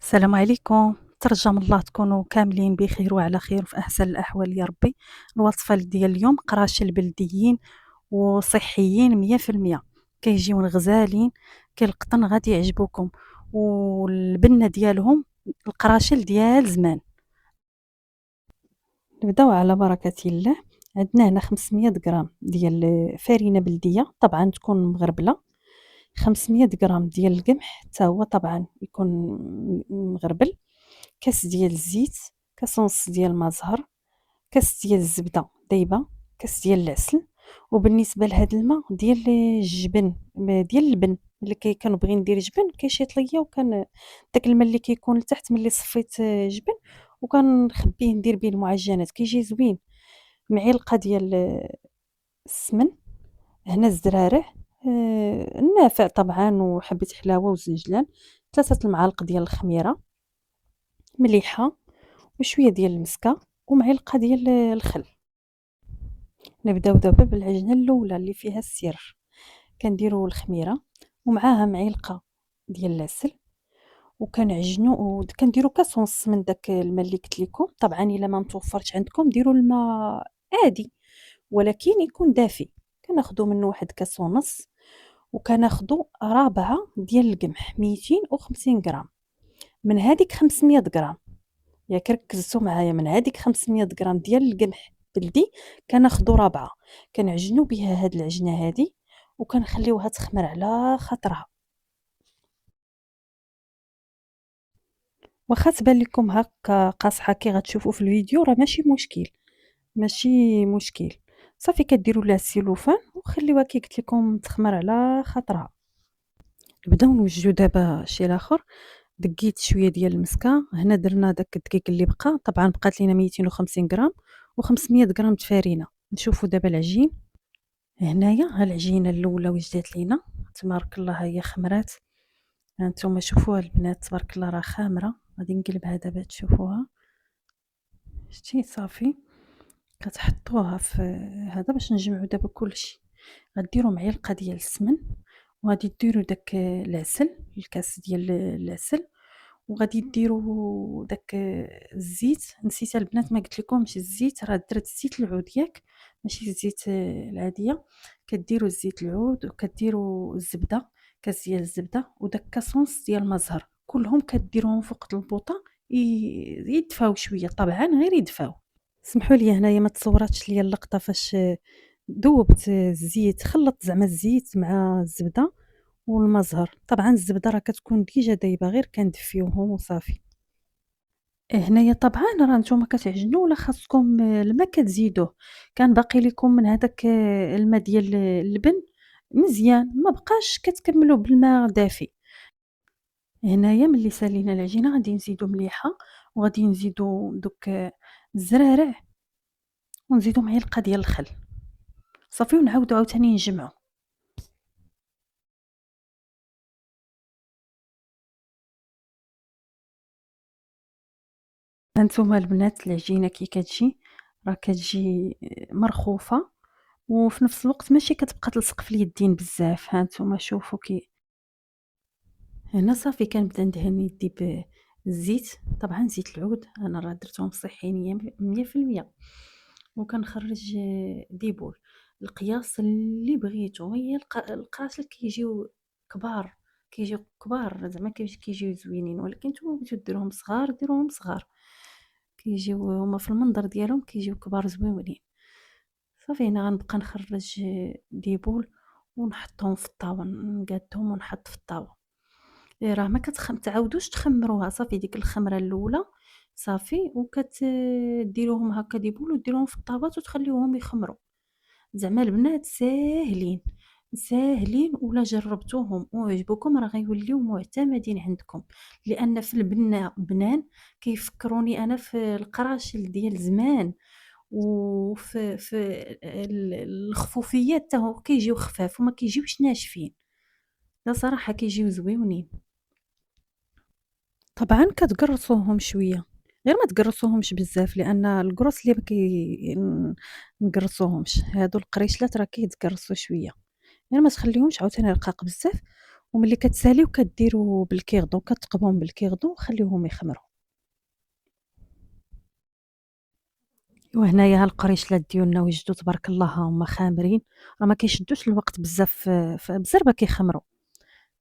السلام عليكم، ترجى من الله تكونوا كاملين بخير وعلى خير وفي أحسن الأحوال يا ربي. الوصفة ديال اليوم قراشل بلديين وصحيين 100%، كيجيو غزالين، كالقطن غادي يعجبوكم، والبنة ديالهم القراشل ديال زمان. نبداو على بركة الله. عندنا هنا 500 غرام ديال فرينة بلدية، طبعا تكون مغربلة. 500 غرام ديال القمح حتى هو طبعا يكون مغربل. كاس ديال الزيت، كاس ونص ديال الماء زهر، كاس ديال الزبدة دايبة، كاس ديال العسل. وبالنسبة لهاد الماء ديال الجبن، ديال اللبن اللي كنبغي ندير جبن كيشيط ليا، وكان داك الماء اللي كيكون لتحت ملي صفيت جبن وكنخبيه ندير به المعجنات كيجي زوين. معلقة ديال السمن، هنا الزرارع، النافع طبعا وحبة حلاوة وزنجلان، 3 المعالق ديال الخميرة، مليحة وشوية ديال المسكة ومعلقة ديال الخل. نبداو دابا بالعجينة الأولى اللي فيها السر. كنديرو الخميرة ومعاها معلقة ديال العسل، وكنعجنو كنديرو كاس ونص من داك الماء اللي قلت لكم. طبعا الا ما متوفرش عندكم ديروا الماء عادي ولكن يكون دافي. كناخدو منه واحد كاس ونص، وكناخدو رابعة ديال القمح 250 غرام من هذيك 500 غرام. ياك ركزتوا معايا، من هذيك 500 غرام ديال القمح بلدي كناخدو رابعة. كنعجنو بها هاد العجينة هادي وكنخليوها تخمر على خاطرها. واخا تبان لكم هكا قاصحة كي غتشوفوا في الفيديو راه ماشي مشكل، ماشي مشكل. صافي كديروا لها السيلوفان وخليوها كي قلت لكم تخمر على خاطرها. نبداو نوجدو دابا شي لاخر. دقيت شويه ديال المسكه، هنا درنا داك الدقيق اللي بقى، طبعا بقات لينا 250 غرام و500 غرام تفارينه. نشوفوا دابا العجين. هنايا ها العجينه الاولى وجدات لينا، تبارك الله هي خمرات. هانتوما شوفوها البنات تبارك الله راه خامره. غادي نقلبها دابا تشوفوها. شتي صافي كتحطوها في هذا باش نجمعوا دابا كلشي. غديروا معلقه ديال السمن، وغادي ديروا داك العسل، الكاس ديال العسل، وغادي ديروا داك الزيت. نسيت البنات ما قلت لكمش الزيت، راه درت زيت العود ياك ماشي الزيت العاديه. كديروا الزيت العود وكديروا الزبده، كاس ديال الزبده وداك كاس ونص ديال المزهر، كلهم كديروهم فوق البوطه يدفاو شويه، طبعا غير يدفاو. سمحوا لي هنايا ما تصوراتش ليا اللقطه فاش ذوبت الزيت، خلطت زعما الزيت مع الزبده والمزهر. طبعا الزبده راه كتكون ديجا دايبه، غير كندفيوهم وصافي. هنايا طبعا راه نتوما كتعجنوا ولا خاصكم الماء كتزيدوه. كان باقي لكم من هذاك الماء ديال اللبن مزيان، ما بقاش كتكملوا بالماء دافي. هنايا ملي سالينا العجينه غادي نزيدو مليحه، وغادي نزيدو دوك الزرارع، ونزيدو معلقه ديال الخل. صافي ونعاودو عاوتاني نجمعو. هانتوما البنات العجينة كي كتجي راه كتجي مرخوفة، وفي نفس الوقت ماشي كتبقى تلصق في اليدين بزاف. هانتوما شوفوا كي هنا صافي كنبدا ندهن يدي بالزيت، طبعا زيت العود انا راه درتهم صحيين 100%. وكنخرج ديبول القياس اللي بغيتو. هي القراشل كيجيو كبار، كيجيو كبار زعما كيجيو زوينين، ولكن نتوما بغيتو ديروهم صغار ديروهم صغار، كيجيو هما في المنظر ديالهم كيجيو كبار زويونين. صافي هنا غنبقى نخرج ديبول ونحطهم في الطاوة، نقادهم ونحط في الطاوة. راه ما تعاودوش تخمروها، صافي ديك الخمرة الاولى صافي، ديروهم هكا ديبول وديروهم في الطاوات وتخليوهم يخمروا. زعما البنات ساهلين ساهلين، ولا جربتوهم وعجبوكم راه غيوليو معتمدين عندكم. لان في البنه بنان كيفكروني انا في القراشل ديال زمان، وفي الخفوفيات حتى هو كيجيو خفاف وما كيجيوش ناشفين. لا صراحه كيجيو زويونين. طبعا كتقرصوهم شويه، غير ما تقرصوهمش بزاف لان القرص اللي نقرصوهمش هادو القريشلات راه كيتقرصوا شويه، غير ما تخليهمش عاوتاني رقاق بزاف. وملي كتساليو كديروا بالكيغدون، كتقبوهم بالكيغدون وخليوهم يخمروا. وهنايا ها القريشلات ديالنا وجدوا تبارك الله ها هما خامرين، راه ما كيشدوش الوقت بزاف بزربه كيخمروا.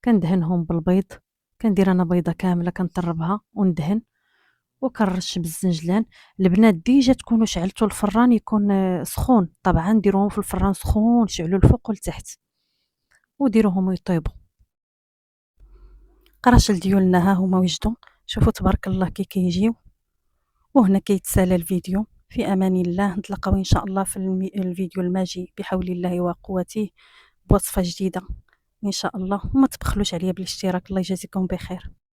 كندهنهم بالبيض، كندير انا بيضه كامله كنطربها وندهن وكنرش بالزنجلان. البنات ديجا تكونوا شعلتوا الفران يكون سخون، طبعا ديروهم في الفران سخون، شعلوا الفوق والتحت وديروهم يطيبوا. قراشل ديالنا ها هما وجدوا، شوفوا تبارك الله كي كيجيو. وهنا كيتسالى الفيديو. في امان الله، نتلاقاو ان شاء الله في الفيديو الماجي بحول الله وقوته بوصفه جديده ان شاء الله. وما تبخلوش عليا بالاشتراك، الله يجازيكم بخير.